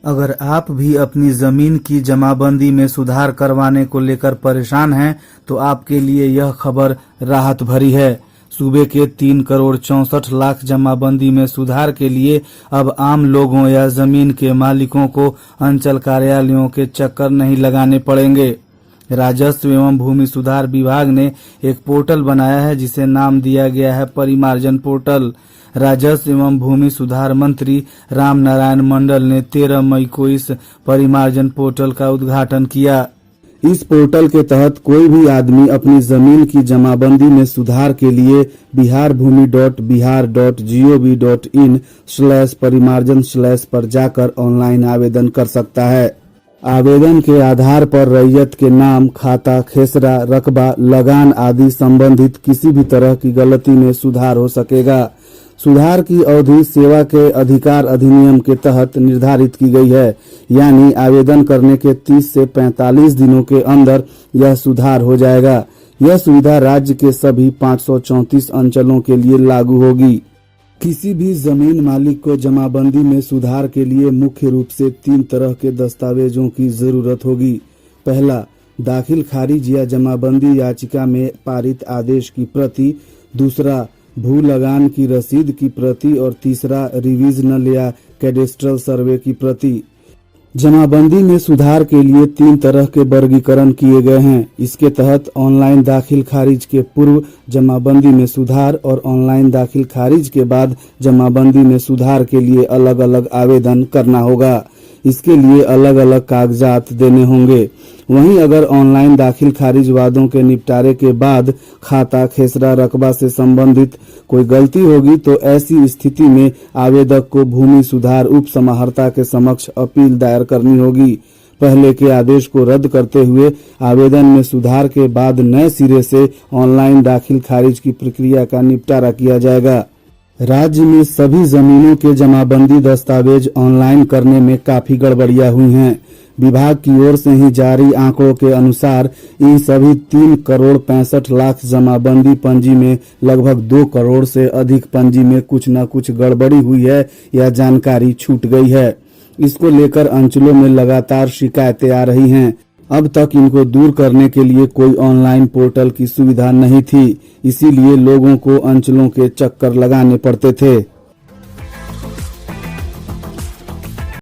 अगर आप भी अपनी जमीन की जमाबंदी में सुधार करवाने को लेकर परेशान हैं तो आपके लिए यह खबर राहत भरी है। सूबे के 3,64,00,000 जमाबंदी में सुधार के लिए अब आम लोगों या जमीन के मालिकों को अंचल कार्यालयों के चक्कर नहीं लगाने पड़ेंगे। राजस्व एवं भूमि सुधार विभाग ने एक पोर्टल बनाया है जिसे नाम दिया गया है परिमार्जन पोर्टल। राजस्व एवं भूमि सुधार मंत्री राम नारायण मंडल ने 13 मई को इस परिमार्जन पोर्टल का उद्घाटन किया। इस पोर्टल के तहत कोई भी आदमी अपनी जमीन की जमाबंदी में सुधार के लिए biharbhumi.bihar.gov.in/परिमार्जन/ पर जाकर ऑनलाइन आवेदन कर सकता है। आवेदन के आधार पर रैयत के नाम, खाता, खेसरा, रकबा, लगान आदि संबंधित किसी भी तरह की गलती में सुधार हो सकेगा। सुधार की अवधि सेवा के अधिकार अधिनियम के तहत निर्धारित की गई है, यानी आवेदन करने के 30 से 45 दिनों के अंदर यह सुधार हो जाएगा। यह सुविधा राज्य के सभी 534 अंचलों के लिए लागू होगी। किसी भी जमीन मालिक को जमाबंदी में सुधार के लिए मुख्य रूप से 3 तरह के दस्तावेजों की जरूरत होगी। पहला, दाखिल खारिज या जमाबंदी याचिका में पारित आदेश की प्रति। दूसरा, भू लगान की रसीद की प्रति। और तीसरा, रिविजनल या कैडेस्ट्रल सर्वे की प्रति। जमाबंदी में सुधार के लिए 3 तरह के वर्गीकरण किए गए हैं। इसके तहत ऑनलाइन दाखिल खारिज के पूर्व जमाबंदी में सुधार और ऑनलाइन दाखिल खारिज के बाद जमाबंदी में सुधार के लिए अलग अलग आवेदन करना होगा। इसके लिए अलग अलग कागजात देने होंगे। वहीं अगर ऑनलाइन दाखिल खारिज वादों के निपटारे के बाद खाता, खेसरा, रकबा से संबंधित कोई गलती होगी तो ऐसी स्थिति में आवेदक को भूमि सुधार उप समाहर्ता के समक्ष अपील दायर करनी होगी। पहले के आदेश को रद्द करते हुए आवेदन में सुधार के बाद नए सिरे से ऑनलाइन दाखिल खारिज की प्रक्रिया का निपटारा किया जाएगा। राज्य में सभी जमीनों के जमाबंदी दस्तावेज ऑनलाइन करने में काफी गड़बड़ियां हुई हैं। विभाग की ओर से ही जारी आंकड़ों के अनुसार इन सभी 3,65,00,000 जमाबंदी पंजी में लगभग 2 करोड़ से अधिक पंजी में कुछ न कुछ गड़बड़ी हुई है या जानकारी छूट गई है। इसको लेकर अंचलों में लगातार शिकायतें आ रही हैं। अब तक इनको दूर करने के लिए कोई ऑनलाइन पोर्टल की सुविधा नहीं थी, इसीलिए लोगों को अंचलों के चक्कर लगाने पड़ते थे।